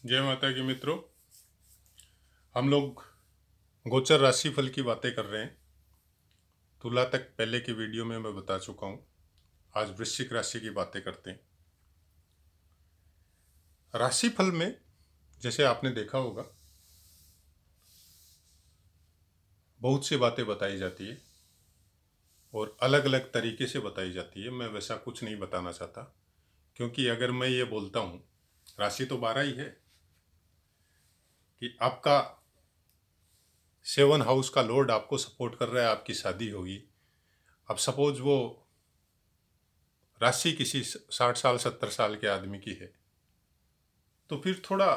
जय माता की मित्रों। हम लोग गोचर राशिफल की बातें कर रहे हैं। तुला तक पहले की वीडियो में मैं बता चुका हूँ। आज वृश्चिक राशि की बातें करते हैं। राशिफल में जैसे आपने देखा होगा, बहुत सी बातें बताई जाती है और अलग अलग तरीके से बताई जाती है। मैं वैसा कुछ नहीं बताना चाहता, क्योंकि अगर मैं ये बोलता हूँ, राशि तो 12 ही है, कि आपका 7 हाउस का लॉर्ड आपको सपोर्ट कर रहा है, आपकी शादी होगी। अब सपोज वो राशि किसी 60 साल 70 साल के आदमी की है, तो फिर थोड़ा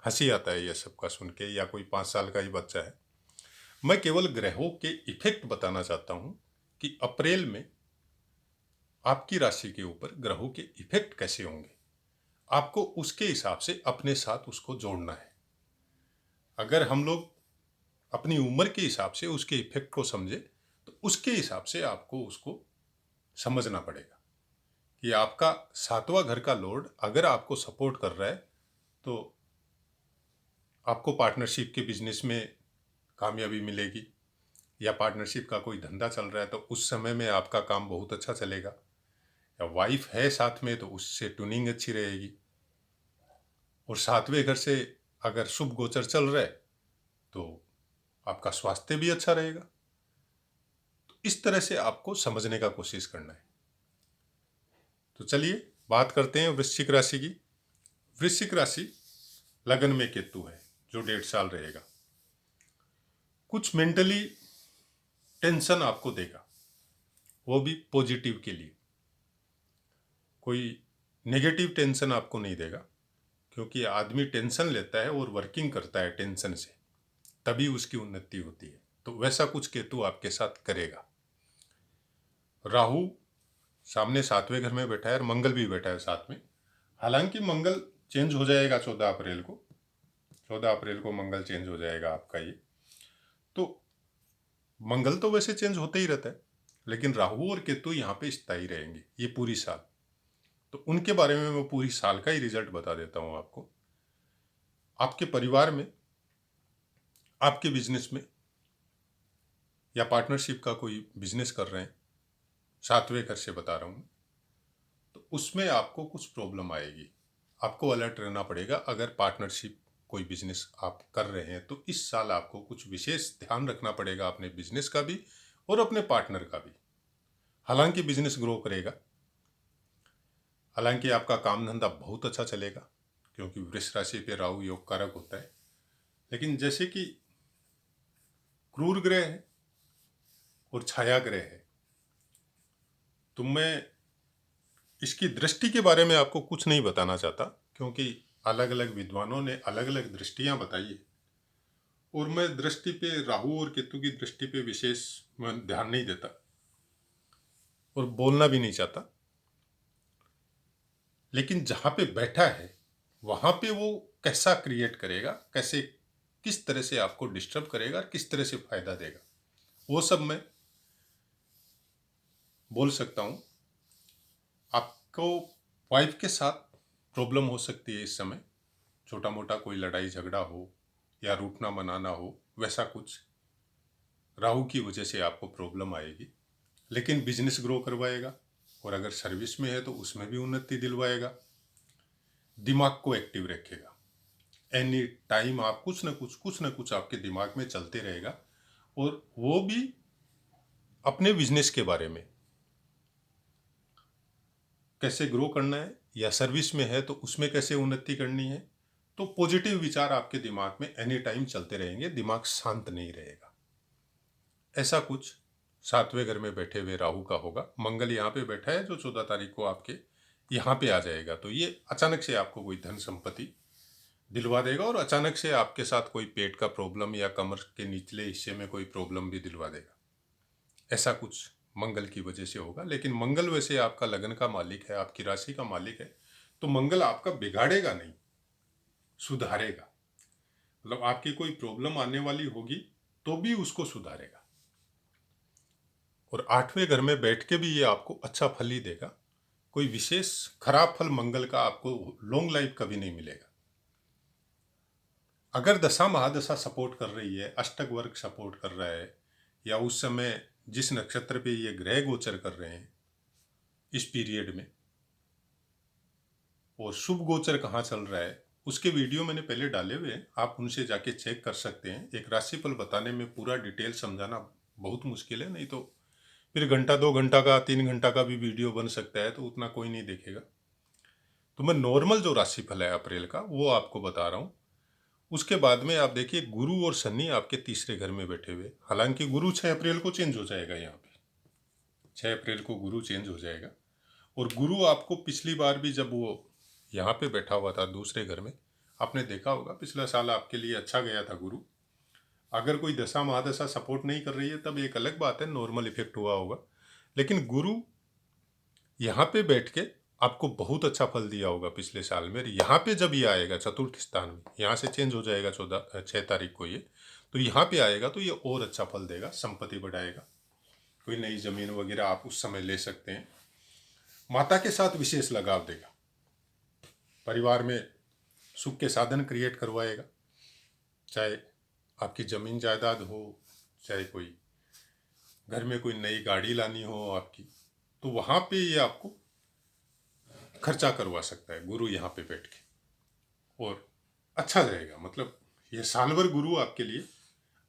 हंसी आता है ये सबका सुन के, या कोई 5 साल का ही बच्चा है। मैं केवल ग्रहों के इफेक्ट बताना चाहता हूं कि अप्रैल में आपकी राशि के ऊपर ग्रहों के इफेक्ट कैसे होंगे। आपको उसके हिसाब से अपने साथ उसको जोड़ना है। अगर हम लोग अपनी उम्र के हिसाब से उसके इफेक्ट को समझे, तो उसके हिसाब से आपको उसको समझना पड़ेगा कि आपका 7वां घर का लॉर्ड अगर आपको सपोर्ट कर रहा है, तो आपको पार्टनरशिप के बिजनेस में कामयाबी मिलेगी, या पार्टनरशिप का कोई धंधा चल रहा है तो उस समय में आपका काम बहुत अच्छा चलेगा, या वाइफ है साथ में तो उससे ट्यूनिंग अच्छी रहेगी। और 7वें घर से अगर शुभ गोचर चल रहा है तो आपका स्वास्थ्य भी अच्छा रहेगा। तो इस तरह से आपको समझने का कोशिश करना है। तो चलिए बात करते हैं वृश्चिक राशि की। वृश्चिक राशि लगन में केतु है, जो 1.5 साल रहेगा। कुछ मेंटली टेंशन आपको देगा, वो भी पॉजिटिव के लिए। कोई नेगेटिव टेंशन आपको नहीं देगा, क्योंकि आदमी टेंशन लेता है और वर्किंग करता है टेंशन से, तभी उसकी उन्नति होती है। तो वैसा कुछ केतु आपके साथ करेगा। राहु सामने 7वें घर में बैठा है और मंगल भी बैठा है साथ में। हालांकि मंगल चेंज हो जाएगा 14 अप्रैल को। 14 अप्रैल को मंगल चेंज हो जाएगा आपका ये। तो मंगल तो वैसे चेंज होते ही रहता है, लेकिन राहु और केतु यहाँ पे स्थायी रहेंगे ये पूरी साल। तो उनके बारे में मैं पूरी साल का ही रिजल्ट बता देता हूँ आपको। आपके परिवार में, आपके बिजनेस में, या पार्टनरशिप का कोई बिजनेस कर रहे हैं, 7वें घर से बता रहा हूँ, तो उसमें आपको कुछ प्रॉब्लम आएगी। आपको अलर्ट रहना पड़ेगा। अगर पार्टनरशिप कोई बिजनेस आप कर रहे हैं तो इस साल आपको कुछ विशेष ध्यान रखना पड़ेगा, अपने बिजनेस का भी और अपने पार्टनर का भी। हालांकि बिजनेस ग्रो करेगा, हालांकि आपका काम धंधा बहुत अच्छा चलेगा, क्योंकि वृष राशि पे राहु योग कारक होता है। लेकिन जैसे कि क्रूर ग्रह है और छाया ग्रह है, तो मैं इसकी दृष्टि के बारे में आपको कुछ नहीं बताना चाहता, क्योंकि अलग अलग विद्वानों ने अलग अलग दृष्टियां बताई है। और मैं दृष्टि पे, राहु और केतु की दृष्टि पे विशेष मैं ध्यान नहीं देता और बोलना भी नहीं चाहता। लेकिन जहां पे बैठा है वहां पे वो कैसा क्रिएट करेगा, कैसे किस तरह से आपको डिस्टर्ब करेगा, किस तरह से फायदा देगा, वो सब मैं बोल सकता हूं। आपको वाइफ के साथ प्रॉब्लम हो सकती है इस समय। छोटा मोटा कोई लड़ाई झगड़ा हो या रूठना मनाना हो, वैसा कुछ राहु की वजह से आपको प्रॉब्लम आएगी। लेकिन बिजनेस ग्रो करवाएगा, और अगर सर्विस में है तो उसमें भी उन्नति दिलवाएगा। दिमाग को एक्टिव रखेगा। एनी टाइम आप कुछ ना कुछ आपके दिमाग में चलते रहेगा, और वो भी अपने बिजनेस के बारे में, कैसे ग्रो करना है, या सर्विस में है तो उसमें कैसे उन्नति करनी है। तो पॉजिटिव विचार आपके दिमाग में एनी टाइम चलते रहेंगे, दिमाग शांत नहीं रहेगा। ऐसा कुछ 7वें घर में बैठे हुए राहु का होगा। मंगल यहाँ पे बैठा है, जो 14 तारीख को आपके यहाँ पे आ जाएगा। तो ये अचानक से आपको कोई धन संपत्ति दिलवा देगा, और अचानक से आपके साथ कोई पेट का प्रॉब्लम या कमर के निचले हिस्से में कोई प्रॉब्लम भी दिलवा देगा। ऐसा कुछ मंगल की वजह से होगा। लेकिन मंगल वैसे आपका लगन का मालिक है, आपकी राशि का मालिक है, तो मंगल आपका बिगाड़ेगा नहीं, सुधारेगा। मतलब आपकी कोई प्रॉब्लम आने वाली होगी तो भी उसको सुधारेगा। और 8वें घर में बैठ के भी ये आपको अच्छा फल ही देगा। कोई विशेष खराब फल मंगल का आपको लॉन्ग लाइफ कभी नहीं मिलेगा। अगर दशा महादशा सपोर्ट कर रही है, अष्टक वर्ग सपोर्ट कर रहा है, या उस समय जिस नक्षत्र पे ये ग्रह गोचर कर रहे हैं इस पीरियड में, और शुभ गोचर कहाँ चल रहा है, उसके वीडियो मैंने पहले डाले हुए हैं, आप उनसे जाके चेक कर सकते हैं। एक राशिफल बताने में पूरा डिटेल समझाना बहुत मुश्किल है, नहीं तो फिर घंटा 2 घंटा का 3 घंटा का भी वीडियो बन सकता है, तो उतना कोई नहीं देखेगा। तो मैं नॉर्मल जो राशिफल है अप्रैल का वो आपको बता रहा हूँ। उसके बाद में आप देखिए गुरु और शनि आपके तीसरे घर में बैठे हुए। हालांकि गुरु 6 अप्रैल को चेंज हो जाएगा, यहाँ पे 6 अप्रैल को गुरु चेंज हो जाएगा। और गुरु आपको पिछली बार भी जब वो यहाँ पे बैठा हुआ था दूसरे घर में, आपने देखा होगा पिछला साल आपके लिए अच्छा गया था गुरु। अगर कोई दशा महादशा सपोर्ट नहीं कर रही है तब एक अलग बात है, नॉर्मल इफेक्ट हुआ होगा। लेकिन गुरु यहाँ पे बैठ के आपको बहुत अच्छा फल दिया होगा पिछले साल में। यहाँ पे जब ये आएगा चतुर्थ स्थान में, यहाँ से चेंज हो जाएगा 6 तारीख को ये, तो यहाँ पे आएगा तो ये और अच्छा फल देगा, संपत्ति बढ़ाएगा, कोई नई जमीन वगैरह आप उस समय ले सकते हैं। माता के साथ विशेष लगाव देगा, परिवार में सुख के साधन क्रिएट करवाएगा, चाहे आपकी जमीन जायदाद हो, चाहे कोई घर में कोई नई गाड़ी लानी हो आपकी, तो वहाँ पे ये आपको खर्चा करवा सकता है गुरु यहाँ पे बैठ के, और अच्छा रहेगा। मतलब ये साल भर गुरु आपके लिए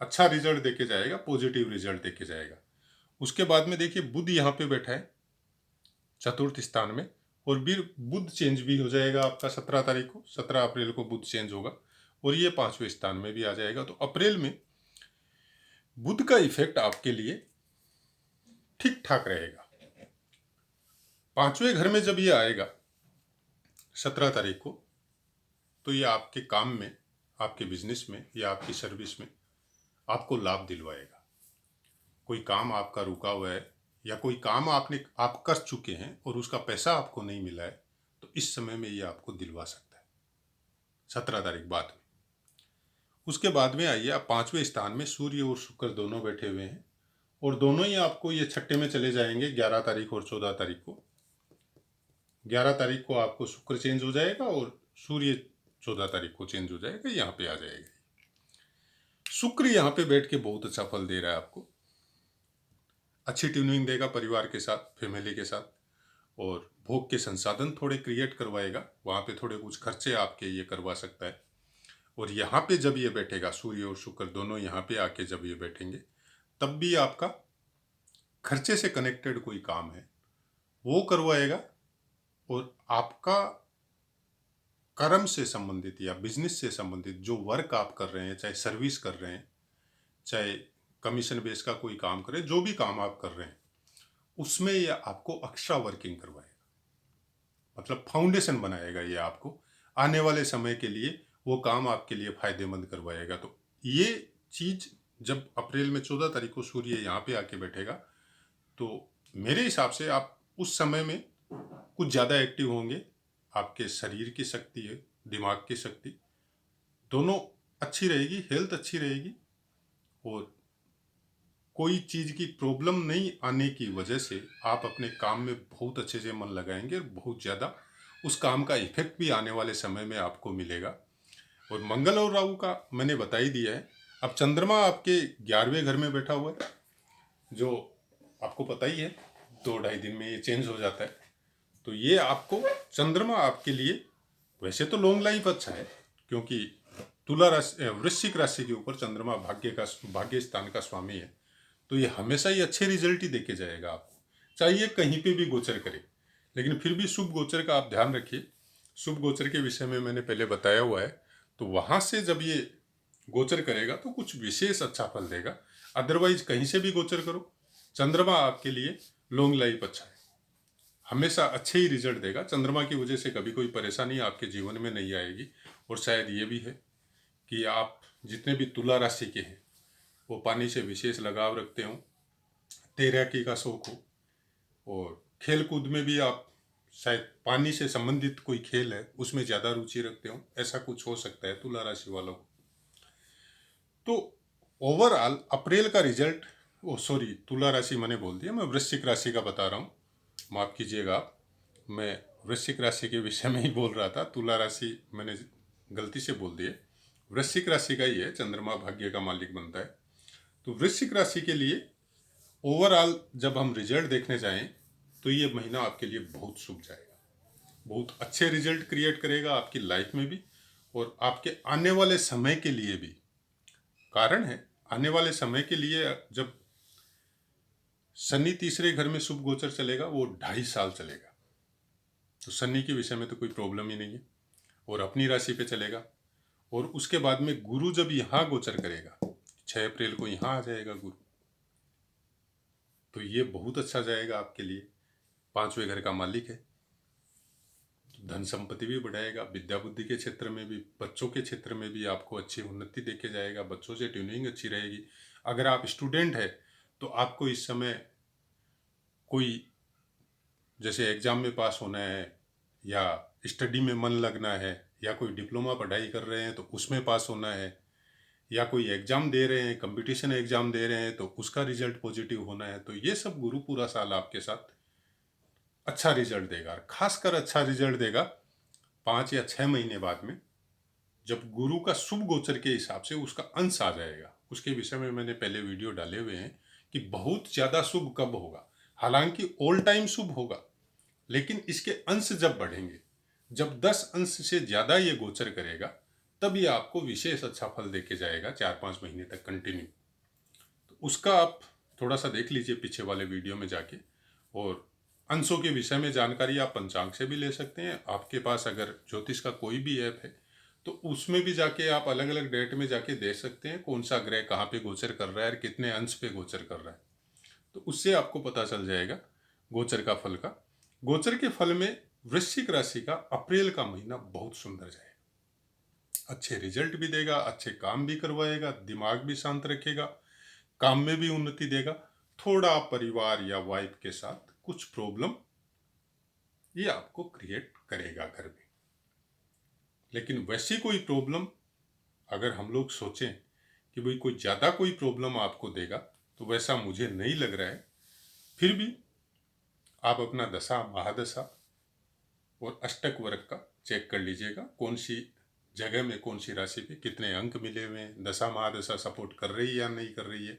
अच्छा रिजल्ट देके जाएगा, पॉजिटिव रिजल्ट देके जाएगा। उसके बाद में देखिए बुध यहाँ पे बैठा है चतुर्थ स्थान में, और फिर बुध चेंज भी हो जाएगा आपका 17 तारीख को, 17 अप्रैल को बुध चेंज होगा और ये 5वें स्थान में भी आ जाएगा। तो अप्रैल में बुध का इफेक्ट आपके लिए ठीक ठाक रहेगा। 5वें घर में जब ये आएगा 17 तारीख को, तो ये आपके काम में, आपके बिजनेस में या आपकी सर्विस में आपको लाभ दिलवाएगा। कोई काम आपका रुका हुआ है या कोई काम आप कर चुके हैं और उसका पैसा आपको नहीं मिला है, तो इस समय में ये आपको दिलवा सकता है 17 तारीख बाद में। उसके बाद में आइए आप 5वें स्थान में सूर्य और शुक्र दोनों बैठे हुए हैं, और दोनों ही आपको ये छठे में चले जाएंगे 11 तारीख और 14 तारीख को। 11 तारीख को आपको शुक्र चेंज हो जाएगा और सूर्य 14 तारीख को चेंज हो जाएगा, यहाँ पे आ जाएगा। शुक्र यहाँ पे बैठ के बहुत अच्छा फल दे रहा है आपको, अच्छी ट्यूनिंग देगा परिवार के साथ, फैमिली के साथ, और भोग के संसाधन थोड़े क्रिएट करवाएगा, वहाँ पे थोड़े कुछ खर्चे आपके ये करवा सकता है। और यहाँ पे जब ये बैठेगा सूर्य और शुक्र दोनों यहाँ पे आके जब ये बैठेंगे, तब भी आपका खर्चे से कनेक्टेड कोई काम है वो करवाएगा, और आपका कर्म से संबंधित या बिजनेस से संबंधित जो वर्क आप कर रहे हैं, चाहे सर्विस कर रहे हैं, चाहे कमीशन बेस का कोई काम करें, जो भी काम आप कर रहे हैं उसमें ये आपको एक्स्ट्रा वर्किंग करवाएगा, मतलब फाउंडेशन बनाएगा ये आपको आने वाले समय के लिए, वो काम आपके लिए फायदेमंद करवाएगा। तो ये चीज जब अप्रैल में 14 तारीख को सूर्य यहाँ पे आके बैठेगा, तो मेरे हिसाब से आप उस समय में कुछ ज़्यादा एक्टिव होंगे। आपके शरीर की शक्ति है, दिमाग की शक्ति दोनों अच्छी रहेगी, हेल्थ अच्छी रहेगी, और कोई चीज़ की प्रॉब्लम नहीं आने की वजह से आप अपने काम में बहुत अच्छे से मन लगाएंगे, और बहुत ज़्यादा उस काम का इफेक्ट भी आने वाले समय में आपको मिलेगा। और मंगल और राहु का मैंने बता ही दिया है। अब चंद्रमा आपके 11वें घर में बैठा हुआ है, जो आपको पता ही है 2-2.5 दिन में ये चेंज हो जाता है। तो ये आपको चंद्रमा आपके लिए वैसे तो लॉन्ग लाइफ अच्छा है, क्योंकि तुला राशि वृश्चिक राशि के ऊपर चंद्रमा भाग्य स्थान का स्वामी है, तो ये हमेशा ही अच्छे रिजल्ट ही देके जाएगा आपको, चाहे ये कहीं पे भी गोचर करे। लेकिन फिर भी शुभ गोचर का आप ध्यान रखिए, शुभ गोचर के विषय में मैंने पहले बताया हुआ है, तो वहाँ से जब ये गोचर करेगा तो कुछ विशेष अच्छा फल देगा। अदरवाइज कहीं से भी गोचर करो, चंद्रमा आपके लिए लॉन्ग लाइफ अच्छा है, हमेशा अच्छे ही रिजल्ट देगा। चंद्रमा की वजह से कभी कोई परेशानी आपके जीवन में नहीं आएगी। और शायद ये भी है कि आप जितने भी तुला राशि के हैं वो पानी से विशेष लगाव रखते हो, तैराकी का शौक हो, और खेल कूद में भी आप शायद पानी से संबंधित कोई खेल है उसमें ज़्यादा रुचि रखते हो, ऐसा कुछ हो सकता है तुला राशि वालों को। तो ओवरऑल अप्रैल का रिजल्ट, तुला राशि मैंने बोल दिया, मैं वृश्चिक राशि का बता रहा हूँ, माफ़ कीजिएगा आप, मैं वृश्चिक राशि के विषय में ही बोल रहा था, तुला राशि मैंने गलती से बोल दिए। वृश्चिक राशि का ही है, चंद्रमा भाग्य का मालिक बनता है। तो वृश्चिक राशि के लिए ओवरऑल जब हम रिजल्ट देखने जाएं तो ये महीना आपके लिए बहुत शुभ जाएगा, बहुत अच्छे रिजल्ट क्रिएट करेगा आपकी लाइफ में भी और आपके आने वाले समय के लिए भी। कारण है, आने वाले समय के लिए जब शनि तीसरे घर में शुभ गोचर चलेगा वो 2.5 साल चलेगा, तो शनि के विषय में तो कोई प्रॉब्लम ही नहीं है और अपनी राशि पे चलेगा। और उसके बाद में गुरु जब यहाँ गोचर करेगा, 6 अप्रैल को यहाँ आ जाएगा गुरु, तो ये बहुत अच्छा जाएगा आपके लिए। 5वें घर का मालिक है, धन संपत्ति भी बढ़ाएगा, विद्या बुद्धि के क्षेत्र में भी, बच्चों के क्षेत्र में भी आपको अच्छी उन्नति देके जाएगा, बच्चों से ट्यूनिंग अच्छी रहेगी। अगर आप स्टूडेंट है तो आपको इस समय कोई जैसे एग्जाम में पास होना है या स्टडी में मन लगना है या कोई डिप्लोमा पढ़ाई कर रहे हैं तो उसमें पास होना है या कोई एग्जाम दे रहे हैं, कंपटीशन एग्जाम दे रहे हैं तो उसका रिजल्ट पॉजिटिव होना है, तो ये सब गुरु पूरा साल आपके साथ अच्छा रिजल्ट देगा। खासकर अच्छा रिजल्ट देगा 5 या 6 महीने बाद में, जब गुरु का शुभ गोचर के हिसाब से उसका अंश आ जाएगा। उसके विषय में मैंने पहले वीडियो डाले हुए हैं कि बहुत ज़्यादा शुभ कब होगा। हालांकि ऑल टाइम शुभ होगा, लेकिन इसके अंश जब बढ़ेंगे, जब 10 अंश से ज़्यादा ये गोचर करेगा, तब ये आपको विशेष अच्छा फल देके जाएगा 4-5 महीने तक कंटिन्यू। तो उसका आप थोड़ा सा देख लीजिए पीछे वाले वीडियो में जाके। और अंशों के विषय में जानकारी आप पंचांग से भी ले सकते हैं। आपके पास अगर ज्योतिष का कोई भी ऐप है तो उसमें भी जाके आप अलग अलग डेट में जाके देख सकते हैं कौन सा ग्रह कहाँ पे गोचर कर रहा है और कितने अंश पे गोचर कर रहा है, तो उससे आपको पता चल जाएगा गोचर का फल का। गोचर के फल में वृश्चिक राशि का अप्रैल का महीना बहुत सुंदर जाएगा, अच्छे रिजल्ट भी देगा, अच्छे काम भी करवाएगा, दिमाग भी शांत रखेगा, काम में भी उन्नति देगा। थोड़ा परिवार या वाइफ के साथ कुछ प्रॉब्लम ये आपको क्रिएट करेगा घर में, लेकिन वैसी कोई प्रॉब्लम अगर हम लोग सोचें कि भाई कोई ज़्यादा कोई प्रॉब्लम आपको देगा तो वैसा मुझे नहीं लग रहा है। फिर भी आप अपना दशा महादशा और अष्टक वर्ग का चेक कर लीजिएगा, कौन सी जगह में कौन सी राशि पे कितने अंक मिले हुए हैं, दशा महादशा सपोर्ट कर रही है या नहीं कर रही है।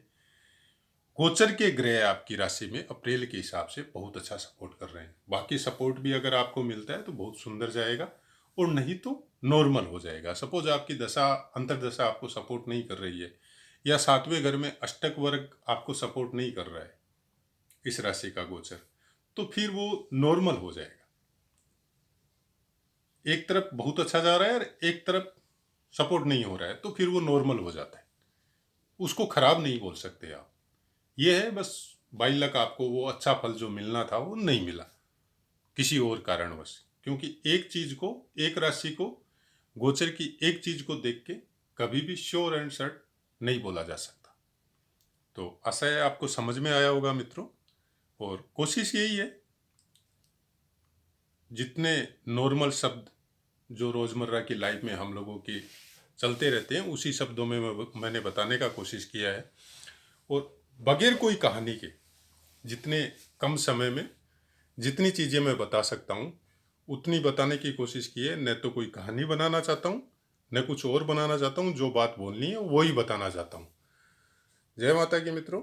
गोचर के ग्रह आपकी राशि में अप्रैल के हिसाब से बहुत अच्छा सपोर्ट कर रहे हैं। बाकी सपोर्ट भी अगर आपको मिलता है तो बहुत सुंदर जाएगा, और नहीं तो नॉर्मल हो जाएगा। सपोज आपकी दशा अंतर्दशा आपको सपोर्ट नहीं कर रही है या 7वें घर में अष्टक वर्ग आपको सपोर्ट नहीं कर रहा है इस राशि का गोचर, तो फिर वो नॉर्मल हो जाएगा। एक तरफ बहुत अच्छा जा रहा है और एक तरफ सपोर्ट नहीं हो रहा है तो फिर वो नॉर्मल हो जाता है, उसको खराब नहीं बोल सकते आप। ये है बस बाई लक, आपको वो अच्छा फल जो मिलना था वो नहीं मिला किसी और कारणवश, क्योंकि एक चीज को, एक राशि को, गोचर की एक चीज को देख के कभी भी श्योर एंड सर्ट नहीं बोला जा सकता। तो आशा है आपको समझ में आया होगा मित्रों, और कोशिश यही है जितने नॉर्मल शब्द जो रोजमर्रा की लाइफ में हम लोगों की चलते रहते हैं उसी शब्दों में मैंने बताने का कोशिश किया है, और बगैर कोई कहानी के जितने कम समय में जितनी चीज़ें मैं बता सकता हूँ उतनी बताने की कोशिश की है। न तो कोई कहानी बनाना चाहता हूँ, न कुछ और बनाना चाहता हूँ, जो बात बोलनी है वही बताना चाहता हूँ। जय माता की मित्रों।